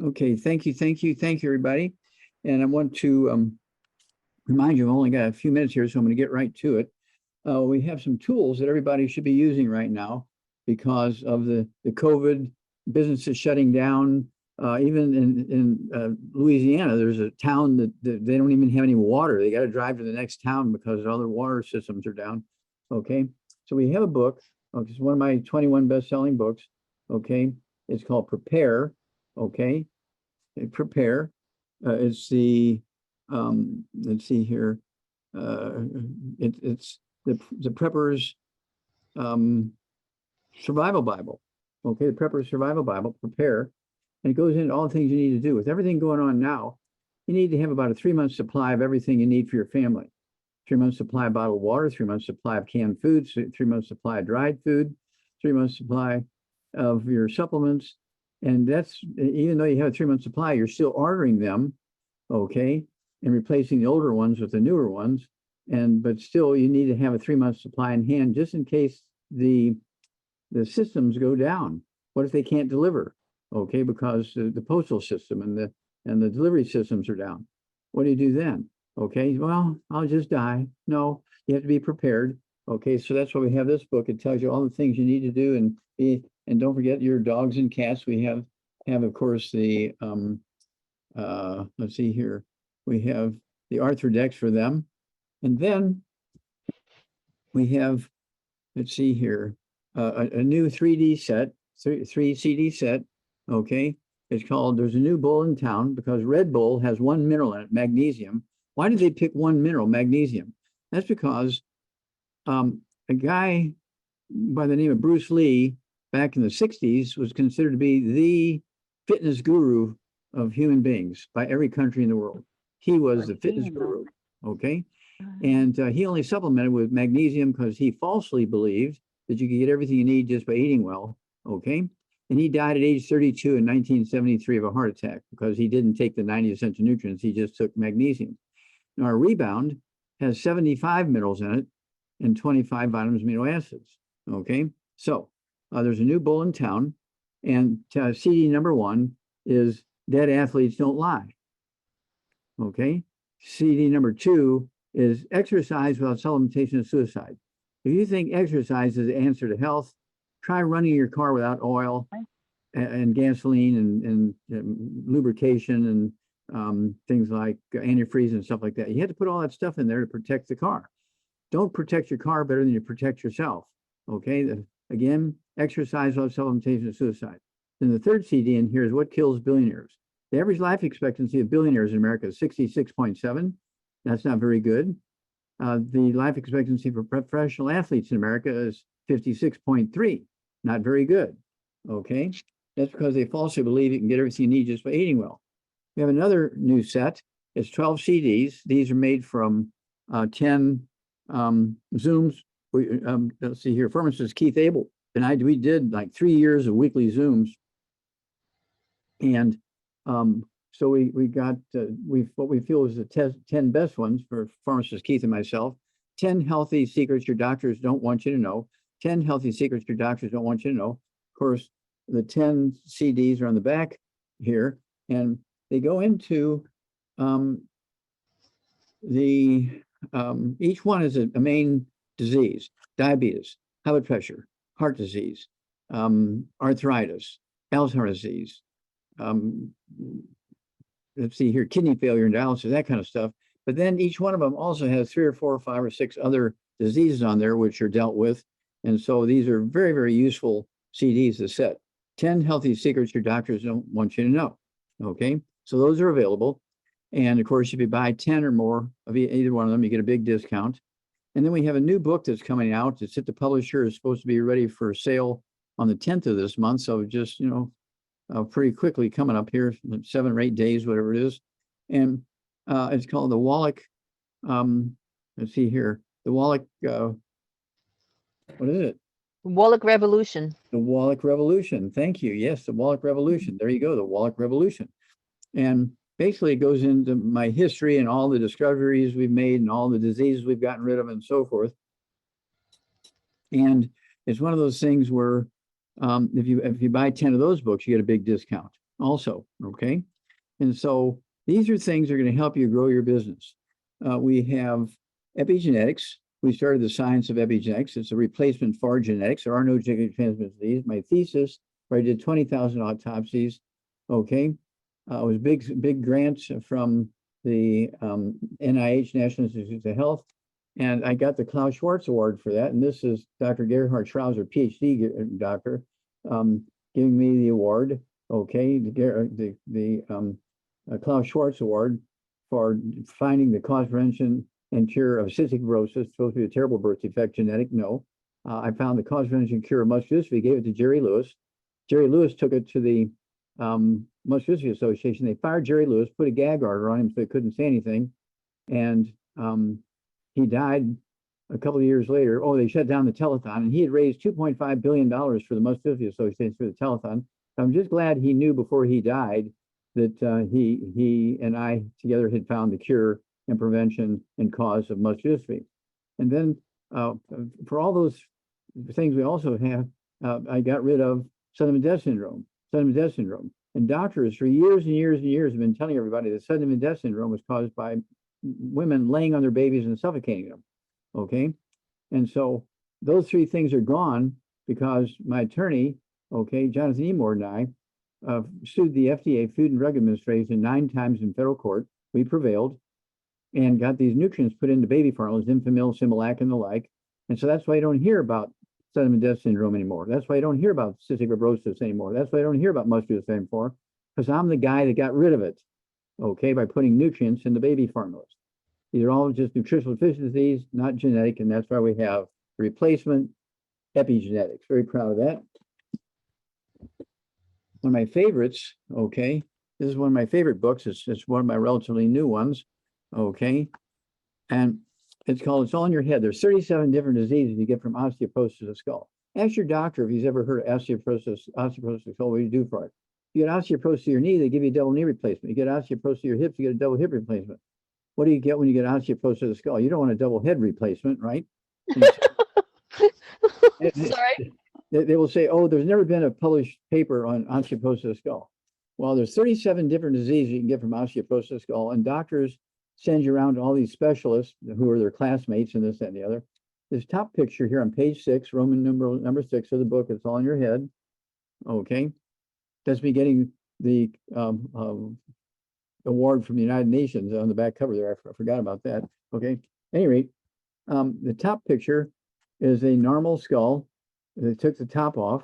Okay, thank you, everybody. And I want to remind you, I've only got a few minutes here, so I'm going to get right to it. We have some tools that everybody should be using right now because of the COVID, businesses shutting down. Even in Louisiana, there's a town that they don't even have any water. They got to drive to the next town because all their water systems are down. Okay, so we have a book. It's one of my 21 best-selling books. Okay, it's called Prepare. Okay, Prepare. It's the let's see here. It's the Prepper's Survival Bible. Okay, the Prepper's Survival Bible. Prepare, and it goes into all the things you need to do. With everything going on now, you need to have about a 3-month supply of everything you need for your family. 3-month supply of bottled water, 3-month supply of canned foods, 3-month supply of dried food, 3-month supply of your supplements. And that's, even though you have a 3-month supply, you're still ordering them, okay, and replacing the older ones with the newer ones. But still, you need to have a 3-month supply in hand just in case the systems go down. What if they can't deliver? Okay, because the postal system and the delivery systems are down. What do you do then? Okay, well, I'll just die. No, you have to be prepared. Okay, so that's why we have this book. It tells you all the things you need to do, and don't forget your dogs and cats. We have of course the let's see here. We have the Arthrodex for them, and then we have, let's see here, a new 3D set, 3 CD set. Okay, it's called There's a New Bull in Town, because Red Bull has one mineral in it, magnesium. Why did they pick one mineral, magnesium? That's because a guy by the name of Bruce Lee back in the 60s was considered to be the fitness guru of human beings by every country in the world. He was the fitness guru, okay? And he only supplemented with magnesium because he falsely believed that you could get everything you need just by eating well, okay? And he died at age 32 in 1973 of a heart attack because he didn't take the 90 essential nutrients, he just took magnesium. Now, our Rebound has 75 minerals in it and 25 vitamins, amino acids, okay? So there's a new bull in town, and CD number 1 is Dead Athletes Don't Lie, okay? CD number 2 is Exercise Without Supplementation is Suicide. If you think exercise is the answer to health, try running your car without oil and gasoline and lubrication and things like antifreeze and stuff like that. You have to put all that stuff in there to protect the car. Don't protect your car better than you protect yourself. Okay, again, exercise without supplementation is suicide. Then the third CD in here is What Kills Billionaires. The average life expectancy of billionaires in America is 66.7. That's not very good. The life expectancy for professional athletes in America is 56.3. Not very good. Okay, that's because they falsely believe you can get everything you need just by eating well. We have another new set. It's 12 CDs. These are made from 10 Zooms. Let's see here. Pharmacist Keith Abel and we did like 3 years of weekly Zooms. And so we got, what we feel is the 10 best ones for pharmacist Keith and myself. 10 healthy secrets your doctors don't want you to know. 10 healthy secrets your doctors don't want you to know. Of course, the 10 CDs are on the back here, and they go into each one is a main disease: diabetes, high blood pressure, heart disease, arthritis, Alzheimer's disease, let's see here, kidney failure and dialysis, that kind of stuff. But then each one of them also has 3 or 4 or 5 or 6 other diseases on there which are dealt with. And so these are very, very useful CDs to set. 10 healthy secrets your doctors don't want you to know. Okay, so those are available. And of course, if you buy 10 or more of either one of them, you get a big discount. And then we have a new book that's coming out. It's at the publisher, is supposed to be ready for sale on the 10th of this month. So just, pretty quickly coming up here, 7 or 8 days, whatever it is. And it's called the Wallach, let's see here, the Wallach, what is it? Wallach Revolution. The Wallach Revolution. Thank you. Yes, the Wallach Revolution. There you go, the Wallach Revolution. And basically it goes into my history and all the discoveries we've made and all the diseases we've gotten rid of and so forth. And it's one of those things where if you buy 10 of those books, you get a big discount. also, okay? And so these are things that are going to help you grow your business. We have epigenetics. We started the science of epigenetics. It's a replacement for genetics. There are no genetically transmitted diseases. My thesis, where I did 20,000 autopsies, okay? It was big grants from the NIH, National Institutes of Health, and I got the Klaus Schwartz Award for that. And this is Dr. Gerhard Schrauser, PhD doctor, giving me the award, okay? The Klaus Schwartz Award for finding the cause, prevention, and cure of cystic fibrosis. Supposed to be a terrible birth defect, genetic, no. I found the cause, prevention, and cure of muscular dystrophy, gave it to Jerry Lewis. Jerry Lewis took it to the Muscular Dystrophy Association. They fired Jerry Lewis, put a gag order on him so he couldn't say anything. And he died a couple of years later. Oh, they shut down the telethon, and he had raised $2.5 billion for the Muscular Dystrophy Association for the telethon. I'm just glad he knew before he died that he and I together had found the cure and prevention and cause of muscular dystrophy. And then for all those things we also have, I got rid of sudden death syndrome. And doctors for years and years and years have been telling everybody that sudden death syndrome was caused by women laying on their babies and suffocating them. Okay. And so those three things are gone because my attorney, okay, Jonathan Emord and I sued the FDA, Food and Drug Administration, 9 times in federal court. We prevailed and got these nutrients put into baby formulas, Infamil, Similac, and the like. And so that's why you don't hear about sudden death syndrome anymore. That's why I don't hear about cystic fibrosis anymore. That's why I don't hear about muscular dystrophy anymore, because I'm the guy that got rid of it, okay, by putting nutrients in the baby formulas. These are all just nutritional deficiencies, not genetic, and that's why we have replacement epigenetics. Very proud of that. One of my favorites, okay, this is one of my favorite books. It's one of my relatively new ones, okay, and it's called It's All in Your Head. There's 37 different diseases you get from osteoporosis of the skull. Ask your doctor if he's ever heard of osteoporosis of the skull, what do you do for it? You get osteoporosis of your knee, they give you a double knee replacement. You get osteoporosis of your hips, you get a double hip replacement. What do you get when you get osteoporosis of the skull? You don't want a double head replacement, right? Sorry. They will say, oh, there's never been a published paper on osteoporosis of the skull. Well, there's 37 different diseases you can get from osteoporosis of the skull, and doctors send you around to all these specialists who are their classmates and this, that, and the other. This top picture here on page 6, Roman number 6 of the book, It's All in Your Head. Okay. That's me getting the award from the United Nations on the back cover there. I forgot about that. Okay. At any rate, the top picture is a normal skull. They took the top off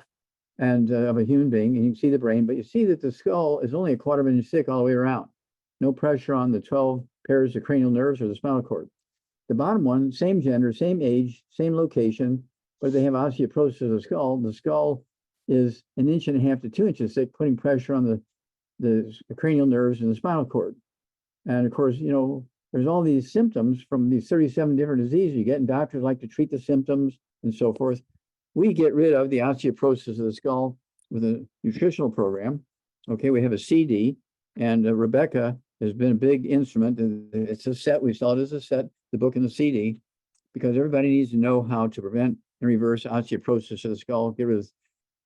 and of a human being, and you can see the brain, but you see that the skull is only a quarter of an inch thick all the way around. No pressure on the 12 pairs of cranial nerves or the spinal cord. The bottom one, same gender, same age, same location, but they have osteoporosis of the skull. The skull is 1.5 inches to 2 inches thick, putting pressure on the cranial nerves and the spinal cord. And of course, you know, there's all these symptoms from these 37 different diseases you get, and doctors like to treat the symptoms and so forth. We get rid of the osteoporosis of the skull with a nutritional program. Okay, we have a CD, and Rebecca has been a big instrument. It's a set. We sell it as a set, the book and the CD, because everybody needs to know how to prevent and reverse osteoporosis of the skull. Get rid of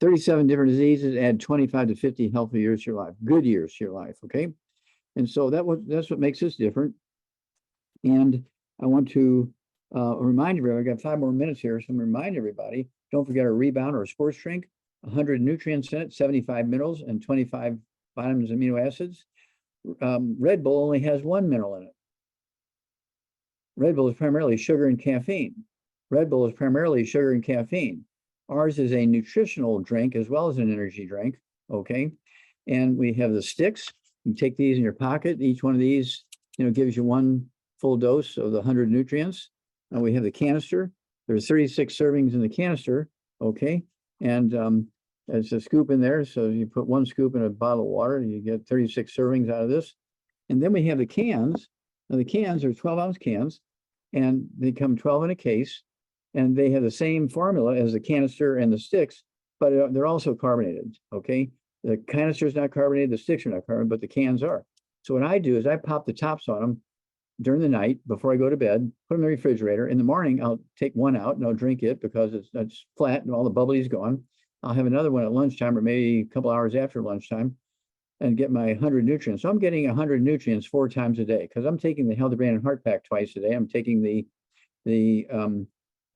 37 different diseases, add 25 to 50 healthy years to your life, good years to your life, okay? And so that's what makes us different. And I want to remind everybody, I've got 5 more minutes here, so I'm going to remind everybody, don't forget our Rebound or Sports Drink, 100 nutrients in it, 75 minerals, and 25 vitamins and amino acids. Red Bull only has 1 mineral in it. Red Bull is primarily sugar and caffeine. Ours is a nutritional drink as well as an energy drink, okay? And we have the sticks. You take these in your pocket. Each one of these, you know, gives you 1 full dose of the 100 nutrients. And we have the canister. There's 36 servings in the canister, okay? And there's a scoop in there. So you put 1 scoop in a bottle of water, and you get 36 servings out of this. And then we have the cans. Now the cans are 12-ounce cans, and they come 12 in a case. And they have the same formula as the canister and the sticks, but they're also carbonated, okay? The canister is not carbonated, the sticks are not carbonated, but the cans are. So what I do is I pop the tops on them during the night before I go to bed, put them in the refrigerator. In the morning, I'll take 1 out and I'll drink it because it's flat and all the bubbly's gone. I'll have another one at lunchtime or maybe a couple hours after lunchtime. and get my 100 nutrients. So I'm getting 100 nutrients 4 times a day because I'm taking the Healthy Brain and Heart Pack twice a day. I'm taking the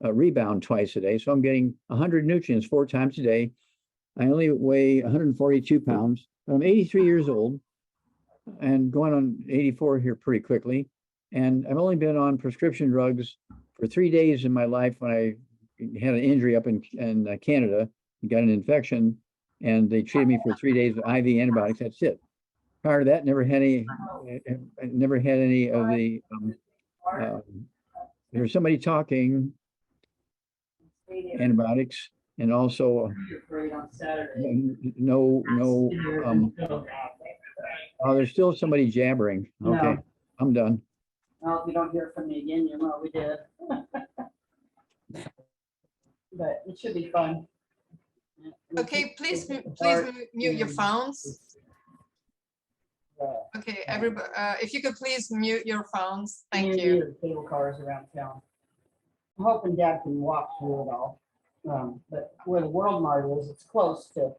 Rebound twice a day. So I'm getting 100 nutrients 4 times a day. I only weigh 142 pounds. I'm 83 years old and going on 84 here pretty quickly. And I've only been on prescription drugs for 3 days in my life when I had an injury up in Canada, got an infection, and they treated me for 3 days with IV antibiotics. That's it. Prior to that, never had any of the. There's somebody talking. Antibiotics, and also no. Oh, there's still somebody jabbering. Okay, no. I'm done. Well, if you don't hear from me again, you know we did. But it should be fun. Okay, please mute your phones. Okay, everybody, if you could please mute your phones. Thank you. Cable cars around town. I'm hoping Dad can walk through it all. But where the World Mart is, it's close to.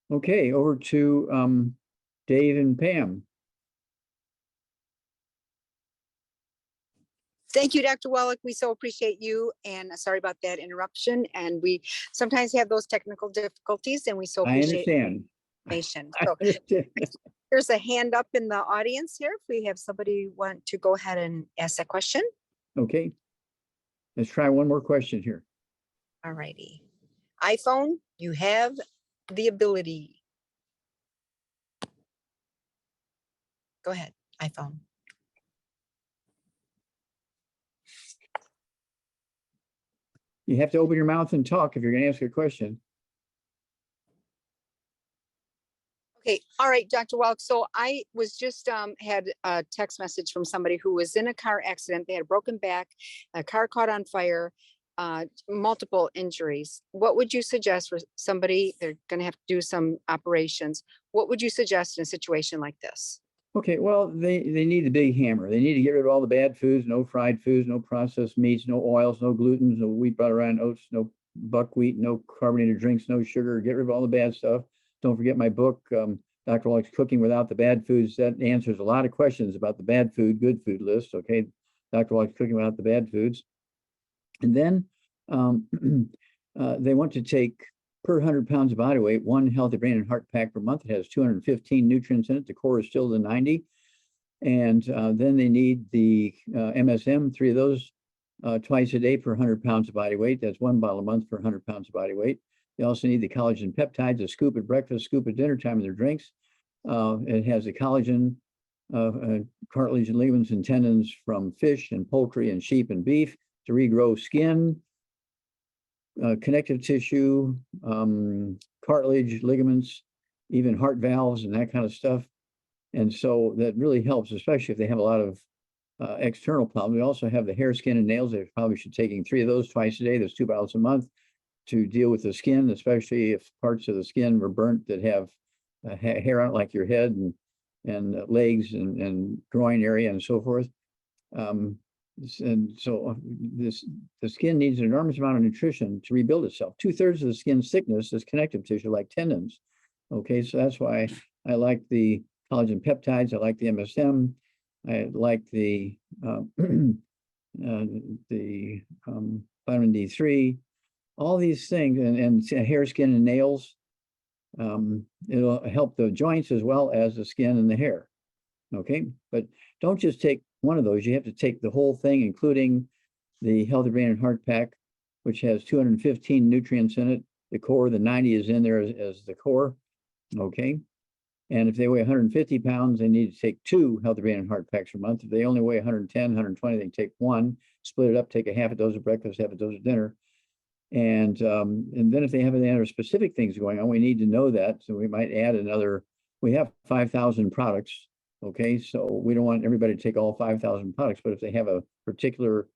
Okay, over to Dave and Pam. Thank you, Dr. Wallach. We so appreciate you, and sorry about that interruption. And we sometimes have those technical difficulties, and we so appreciate information. So there's a hand up in the audience here. If we have somebody want to go ahead and ask that question. Okay, let's try one more question here. All righty. iPhone, you have the ability. Go ahead, iPhone. You have to open your mouth and talk if you're going to ask a question. Okay, all right, Dr. Wallach. So I was just had a text message from somebody who was in a car accident. They had a broken back, a car caught on fire, multiple injuries. What would you suggest for somebody? They're going to have to do some operations. What would you suggest in a situation like this? Okay, well, they need the big hammer. They need to get rid of all the bad foods, no fried foods, no processed meats, no oils, no gluten, no wheat, butter, and oats, no buckwheat, no carbonated drinks, no sugar. Get rid of all the bad stuff. Don't forget my book, Dr. Wallach's Cooking Without the Bad Foods. That answers a lot of questions about the bad food, good food list. Okay, Dr. Wallach's Cooking Without the Bad Foods. And then they want to take per 100 pounds of body weight, 1 Healthy Brain and Heart Pack per month. It has 215 nutrients in it. The core is still the 90. And then they need the MSM, 3 of those twice a day per 100 pounds of body weight. That's 1 bottle a month per 100 pounds of body weight. They also need the collagen peptides, a scoop at breakfast, scoop at dinner time in their drinks. It has the collagen, cartilage and ligaments and tendons from fish and poultry and sheep and beef to regrow skin, connective tissue, cartilage, ligaments, even heart valves and that kind of stuff. And so that really helps, especially if they have a lot of external problems. We also have the hair, skin, and nails. They probably should be taking 3 of those twice a day. There's 2 bottles a month to deal with the skin, especially if parts of the skin were burnt that have hair on it, like your head and legs and groin area and so forth. And so the skin needs an enormous amount of nutrition to rebuild itself. 2/3 of the skin's thickness is connective tissue, like tendons. Okay, so that's why I like the collagen peptides. I like the MSM. I like the vitamin D3. All these things, and hair, skin, and nails. It'll help the joints as well as the skin and the hair. Okay, but don't just take one of those. You have to take the whole thing, including the Healthy Brain and Heart Pack, which has 215 nutrients in it. The core, the 90 is in there as the core. Okay, and if they weigh 150 pounds, they need to take 2 Healthy Brain and Heart Packs per month. If they only weigh 110, 120, they can take 1, split it up, take a half a dose at breakfast, half a dose at dinner. And then if they have any other specific things going on, we need to know that. So we might add another. We have 5,000 products. Okay, so we don't want everybody to take all 5,000 products, but if they have a particular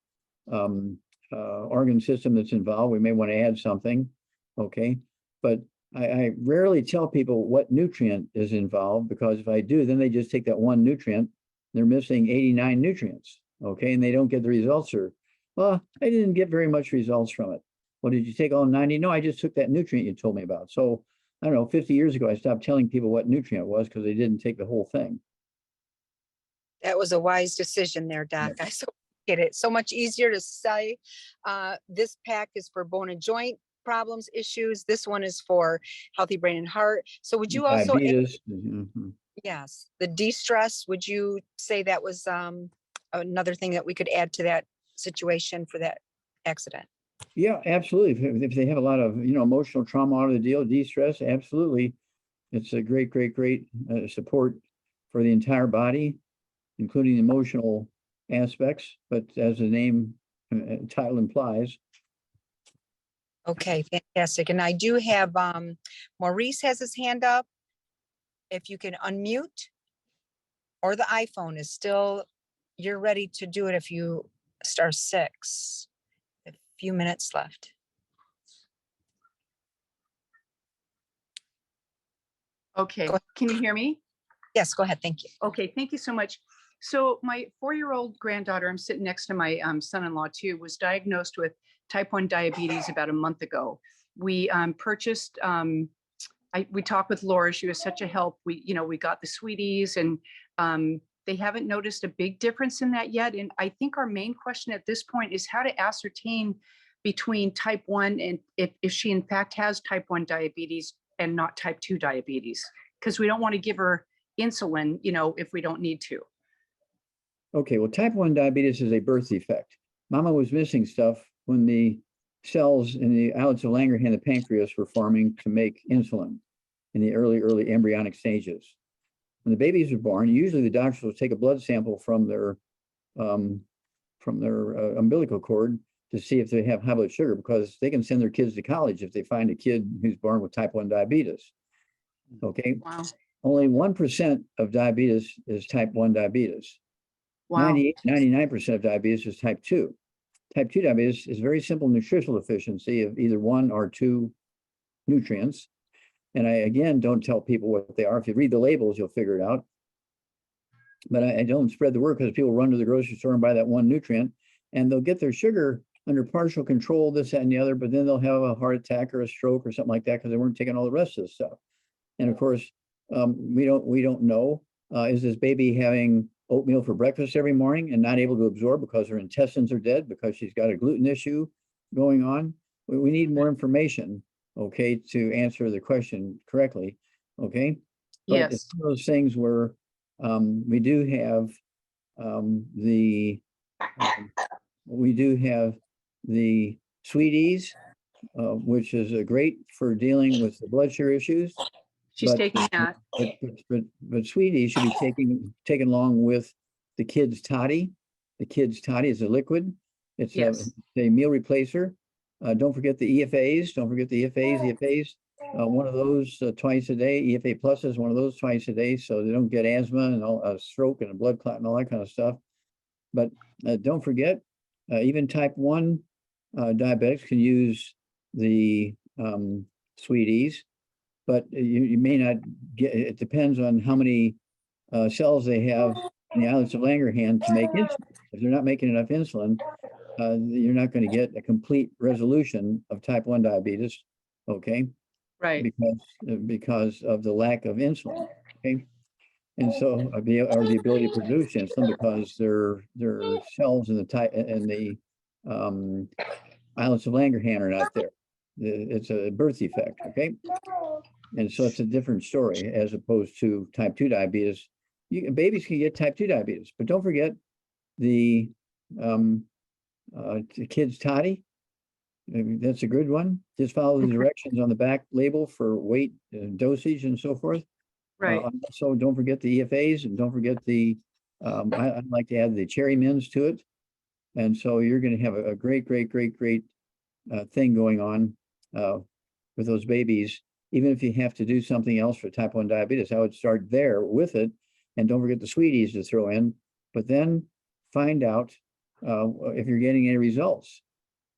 organ system that's involved, we may want to add something. Okay, but I rarely tell people what nutrient is involved, because if I do, then they just take that one nutrient. They're missing 89 nutrients. Okay, and they don't get the results, or, well, I didn't get very much results from it. Well, did you take all 90? No, I just took that nutrient you told me about. So I don't know, 50 years ago, I stopped telling people what nutrient it was because they didn't take the whole thing. That was a wise decision there, Doc. I so get it. So much easier to say. This pack is for bone and joint problems, issues. This one is for healthy brain and heart. So would you also, Diabetes. Mhm. yes, the de-stress, would you say that was another thing that we could add to that situation for that accident? Yeah, absolutely. If they have a lot of, emotional trauma out of the deal, de-stress, absolutely. It's a great, great, great support for the entire body, including the emotional aspects. But as the name title implies. Okay, fantastic. And I do have, Maurice has his hand up. If you can unmute, or the iPhone is still, you're ready to do it if you *6. A few minutes left. Okay, Go ahead. can you hear me? Yes, go ahead. Thank you. Okay, thank you so much. So my 4-year-old granddaughter, I'm sitting next to my son-in-law too, was diagnosed with type 1 diabetes about a month ago. We purchased, we talked with Laura, she was such a help. We got the sweeties, and they haven't noticed a big difference in that yet. And I think our main question at this point is how to ascertain between type 1 and if she in fact has type 1 diabetes and not type 2 diabetes, because we don't want to give her insulin, if we don't need to. Okay, well, type 1 diabetes is a birth defect. Mama was missing stuff when the cells in the islets of Langerhans, the pancreas, were forming to make insulin in the early embryonic stages. When the babies are born, usually the doctors will take a blood sample from their umbilical cord to see if they have high blood sugar, because they can send their kids to college if they find a kid who's born with type 1 diabetes. Okay. Wow. Only 1% of diabetes is type 1 diabetes. Wow. 99% of diabetes is type 2. Type 2 diabetes is very simple nutritional deficiency of either 1 or 2 nutrients. And I, again, don't tell people what they are. If you read the labels, you'll figure it out. But I don't spread the word, because people run to the grocery store and buy that one nutrient, and they'll get their sugar under partial control, this, that, and the other, but then they'll have a heart attack or a stroke or something like that because they weren't taking all the rest of the stuff. And of course, we don't know, is this baby having oatmeal for breakfast every morning and not able to absorb because her intestines are dead because she's got a gluten issue going on? We need more information, okay, to answer the question correctly, okay? But Yes. it's one of those things where we do have the sweeties, which is great for dealing with the blood sugar issues. She's taking that. But sweeties should be taken along with the kids' toddy. The kids' toddy is a liquid. It's Yes. a meal replacer. Don't forget the EFAs. Don't forget the EFAs. One of those twice a day. EFA plus is one of those twice a day, so they don't get asthma and a stroke and a blood clot and all that kind of stuff. But don't forget, even type 1 diabetics can use the sweeties, but you may not get, it depends on how many cells they have in the islets of Langerhans to make insulin. If they're not making enough insulin, you're not going to get a complete resolution of type 1 diabetes, okay? Right. Because of the lack of insulin, okay? And so, or the ability to produce insulin, because their cells in the islets of Langerhans are not there. It's a birth defect, okay? And so it's a different story as opposed to type 2 diabetes. Babies can get type 2 diabetes, but don't forget the kids' toddy. That's a good one. Just follow the directions on the back label for weight, dosage, and so forth. Right. So don't forget the EFAs, and don't forget the, I'd like to add the cherry mints to it. And so you're going to have a great thing going on with those babies. Even if you have to do something else for type 1 diabetes, I would start there with it. And don't forget the sweeties to throw in, but then find out if you're getting any results,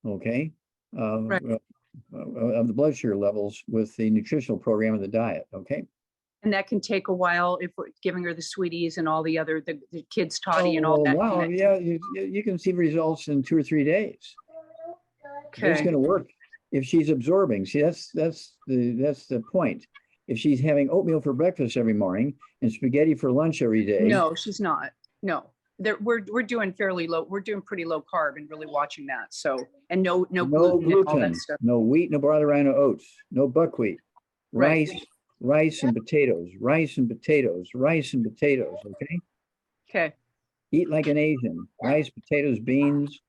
okay, Right. of the blood sugar levels with the nutritional program and the diet, okay? And that can take a while if we're giving her the sweeties and all the other, the kids' toddy and all that. Wow, yeah, you can see results in 2 or 3 days. It's Okay. going to work. if she's absorbing. See, that's the point. If she's having oatmeal for breakfast every morning and spaghetti for lunch every day. No, she's not. No, we're doing fairly low. We're doing pretty low carb and really watching that. So, and no No gluten and all gluten, that stuff. no wheat, no barley, rye, no oats, no buckwheat, Right. rice and potatoes, rice and potatoes, rice and potatoes, okay? Okay. Eat like an Asian, rice, potatoes, beans,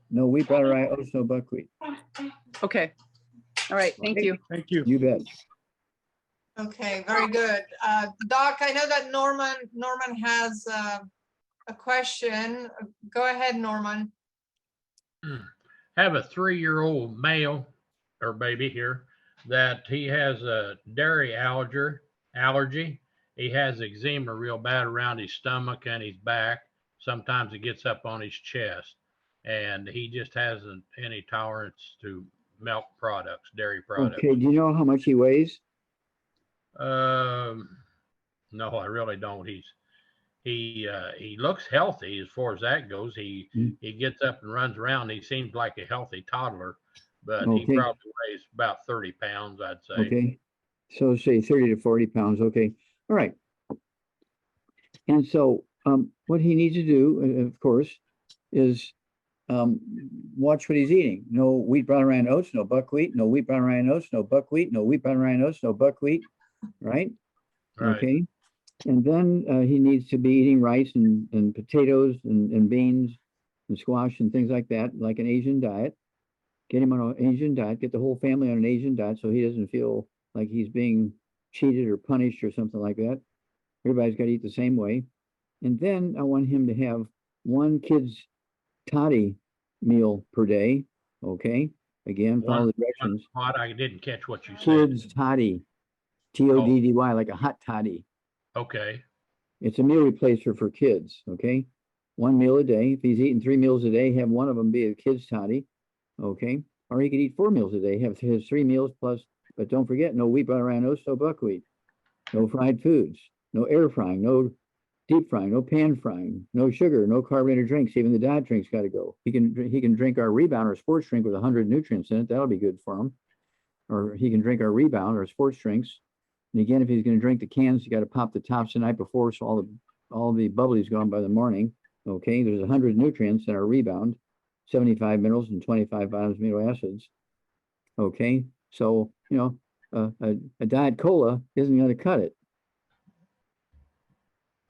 no wheat, barley, rye, oats, no buckwheat. Okay. All right. Thank Okay. you. Thank you. You bet. Okay, very good. Doc, I know that Norman has a question. Go ahead, Norman. Have a 3-year-old male or baby here that he has a dairy allergy. He has eczema real bad around his stomach and his back. Sometimes it gets up on his chest, and he just hasn't any tolerance to milk products, dairy products. Okay, do you know how much he weighs? No, I really don't. He looks healthy as far as that goes. He gets up and runs around. He seems like a healthy toddler, but he Okay. probably weighs about 30 pounds, I'd say. Okay, so say 30 to 40 pounds, okay, all right. And so, what he needs to do, of course, is watch what he's eating. No wheat, brown, rye, and oats, no buckwheat, no wheat, brown, rye, and oats, no buckwheat, no wheat, brown, rye, and oats, no buckwheat, right? Right. Okay, and then he needs to be eating rice and potatoes and beans and squash and things like that, like an Asian diet. Get him on an Asian diet, get the whole family on an Asian diet so he doesn't feel like he's being cheated or punished or something like that. Everybody's got to eat the same way. And then I want him to have one kid's toddy meal per day. Okay. Again, follow the directions. What? I didn't catch what you said. Kids toddy. Toddy, like a hot toddy. Okay. It's a meal replacer for kids. Okay. One meal a day. If he's eating 3 meals a day, have one of them be a kid's toddy. Okay. Or he could eat 4 meals a day, have his 3 meals plus, but don't forget, no wheat, butter, and oats, no buckwheat, no fried foods, no air frying, no deep frying, no pan frying, no sugar, no carbonated drinks. Even the diet drinks got to go. He can drink our Rebound or sports drink with 100 nutrients in it. That'll be good for him. Or he can drink our Rebound or sports drinks. And again, if he's going to drink the cans, you got to pop the tops the night before so all the bubbly's gone by the morning. Okay, there's 100 nutrients in our Rebound, 75 minerals and 25 vitamins, amino acids. Okay, so a diet cola isn't going to cut it.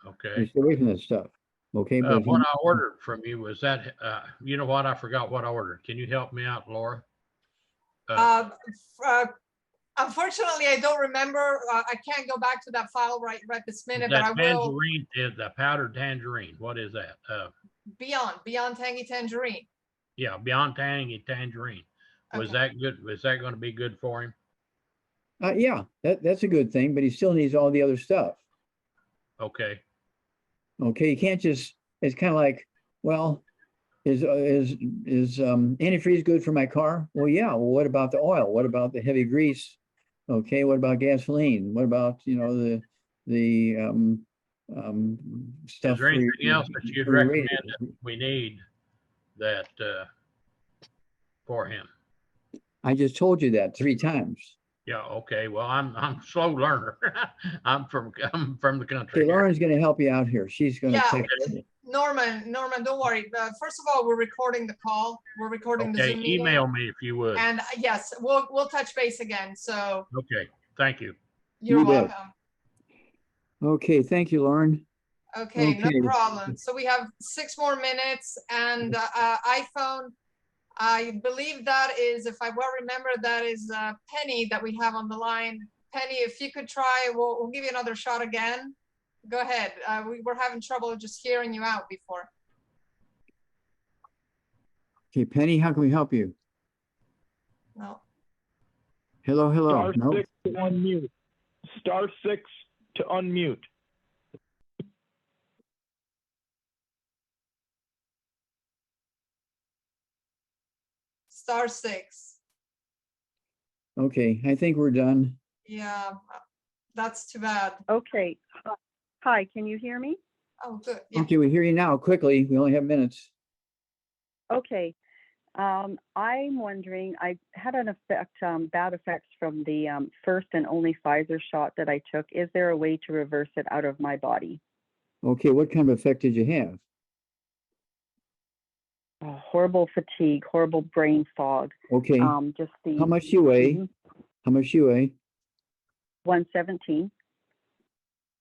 Okay. Stay away from that stuff. Okay, but What I ordered from you was that, you know what? I forgot what I ordered. Can you help me out, Laura? Unfortunately, I don't remember. I can't go back to that file right this minute, but I That will. tangerine is the powdered tangerine. What is that? Beyond Tangy Tangerine. Yeah, Beyond Tangy Tangerine. Was Okay. that good? Was that going to be good for him? yeah, that's a good thing, but he still needs all the other stuff. Okay. Okay, you can't just. It's kind of like, well, is antifreeze good for my car? Well, yeah. Well, what about the oil? What about the heavy grease? Okay, what about gasoline? What about the stuff? Is there anything else that you'd for your recommend radiators? that we need that for him? I just told you that 3 times. Yeah. Okay. Well, I'm a slow learner. I'm from the country. Okay, Lauren's going to help you out here. She's going to Yeah. take. Norman, don't worry. First of all, we're recording the call. We're recording the Okay. Zoom meeting. Email me if you would. And yes, we'll touch base again. So Okay. Thank you. you're You bet. welcome. Okay, thank you, Lauren. Okay, Okay. no problem. So we have 6 more minutes, and iPhone, I believe that is, if I well remember, that is Penny that we have on the line. Penny, if you could try, we'll give you another shot again. Go ahead. We were having trouble just hearing you out before. Okay, Penny, how can we help you? No. Hello. Star No. 6 to unmute. Star 6 to unmute. Star 6. Okay, I think we're done. Yeah, that's too bad. Okay. Hi, can you hear me? Oh, good. Yeah. Okay, we hear you now quickly. We only have minutes. Okay. I'm wondering, I had an effect, bad effects from the first and only Pfizer shot that I took. Is there a way to reverse it out of my body? Okay, what kind of effect did you have? Horrible fatigue, horrible brain fog. Okay, Just the how much do you weigh? Mhm. How much do you weigh? 117,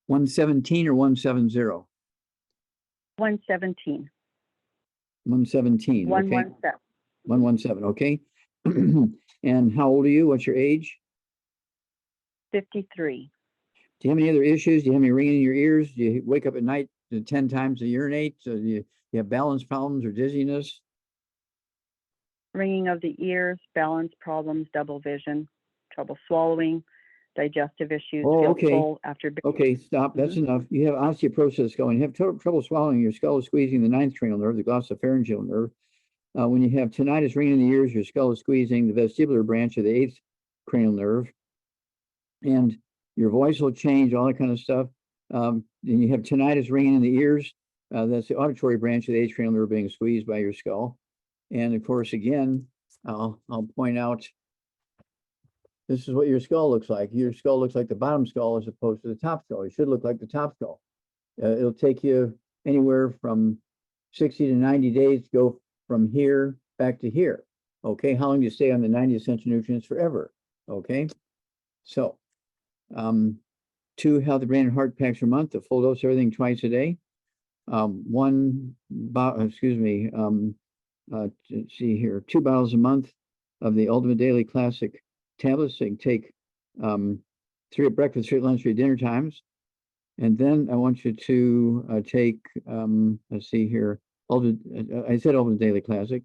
117 or 170? 117, 117, okay. 117, 117, okay. And how old are you? What's your age? 53. Do you have any other issues? Do you have any ringing in your ears? Do you wake up at night 10 times to urinate? So do you have balance problems or dizziness? Ringing of the ears, balance problems, double vision, trouble swallowing, digestive issues, Oh, feel okay. full after. Okay, stop. That's enough. You have osteoporosis going. You have trouble swallowing. Your skull is squeezing the ninth cranial nerve, the glossopharyngeal nerve. When you have tinnitus, ringing in the ears, your skull is squeezing the vestibular branch of the eighth cranial nerve, and your voice will change, all that kind of stuff. And you have tinnitus, ringing in the ears. That's the auditory branch of the eighth cranial nerve being squeezed by your skull. And of course, again, I'll point out, this is what your skull looks like. Your skull looks like the bottom skull as opposed to the top skull. It should look like the top skull. It'll take you anywhere from 60 to 90 days to go from here back to here. Okay, how long do you stay on the 90 essential nutrients? Forever. Okay, so 2 healthy brain and heart packs per month, a full dose of everything twice a day. Let's see here, 2 bottles a month of the Ultimate Daily Classic tablets. So you can take 3 at breakfast, 3 at lunch, 3 at dinner times. And then I want you to take, let's see here, I said Ultimate Daily Classic.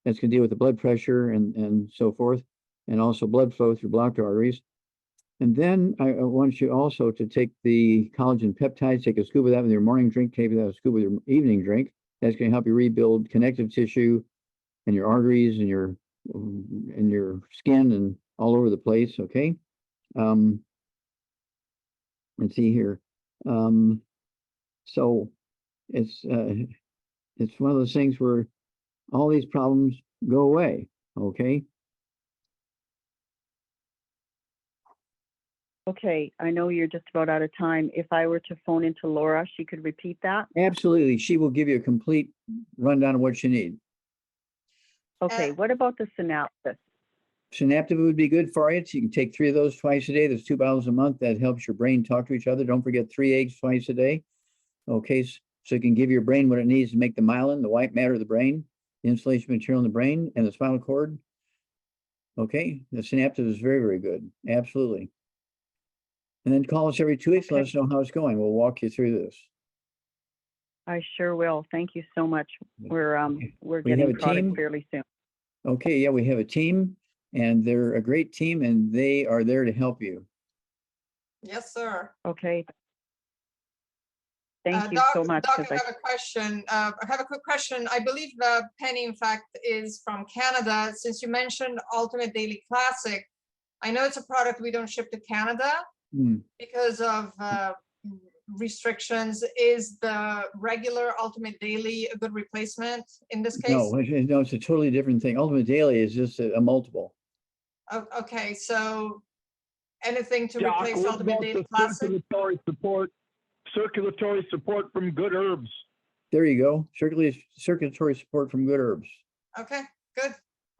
That's going to deal with the blood pressure and so forth, and also blood flow through blocked arteries. And then I want you also to take the collagen peptides, take a scoop of that with your morning drink, take that a scoop with your evening drink. That's going to help you rebuild connective tissue and your arteries and your skin and all over the place. Okay. Let's see here. So it's one of those things where all these problems go away. Okay. Okay, I know you're just about out of time. If I were to phone into Laura, she could repeat that? Absolutely. She will give you a complete rundown of what you need. Okay, what about the synapses? Synaptive would be good for you. So you can take 3 of those twice a day. There's 2 bottles a month. That helps your brain talk to each other. Don't forget 3 eggs twice a day. Okay, so you can give your brain what it needs to make the myelin, the white matter of the brain, the insulation material in the brain, and the spinal cord. Okay, the synaptive is very, very good. Absolutely. And then call us every 2 weeks. Okay. Let us know how it's going. We'll walk you through this. I sure will. Thank you so much. We're We have getting a product team. fairly soon. Okay, yeah, we have a team, and they're a great team, and they are there to help you. Yes, sir. Okay. Thank you so much. Doc, 'cause I have a question. I have a quick question. I believe Penny, in fact, is from Canada. Since you mentioned Ultimate Daily Classic, I know it's a product we don't ship to Canada because of restrictions. Is the regular Ultimate Daily a good replacement in this case? No, it's a totally different thing. Ultimate Daily is just a multiple. Okay, so anything to Doc, replace what Ultimate about Daily the Classic? circulatory support from good herbs? There you go. Circulatory support from good herbs. Okay, good.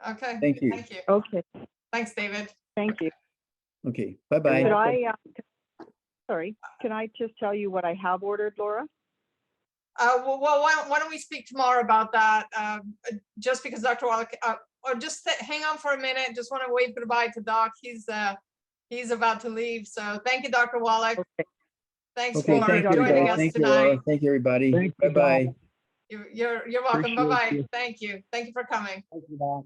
Okay. Thank you. Thank you. Okay, Thanks, David. thank you. Okay, bye-bye. Could I, sorry, can I just tell you what I have ordered, Laura? Well, why don't we speak tomorrow about that? Just because Dr. Wallach, or just hang on for a minute. Just want to wave goodbye to Doc. He's about to leave. So thank you, Dr. Wallach. Okay. Thanks Okay, for thank you, joining everybody. us Thank you, tonight. Laura. Thank you, everybody. Thank you, Bye-bye. You're welcome. Appreciate Bye-bye. you. Thank you. Thank you for coming. Thank you, Doc.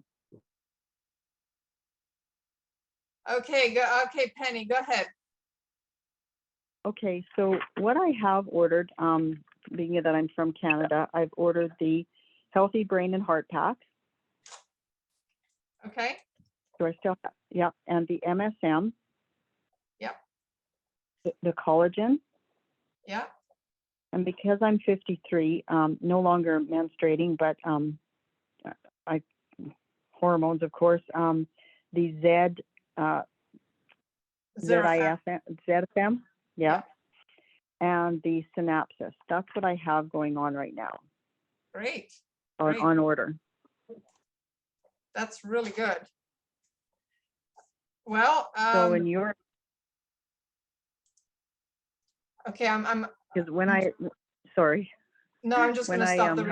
Okay, okay, Penny, go ahead. Okay, so what I have ordered, being that I'm from Canada, I've ordered the Healthy Brain and Heart Pack. Okay. Do I still have? Yeah, and the MSM. Yeah. The collagen. Yeah. And because I'm 53, no longer menstruating, but I hormones, of course. The Zedafem, yeah, and the synapsis. That's what I have going on right now, Great. or Great. on order. That's really good. Well, So in your, okay, I'm because when I, sorry. no, I'm just when gonna I, stop the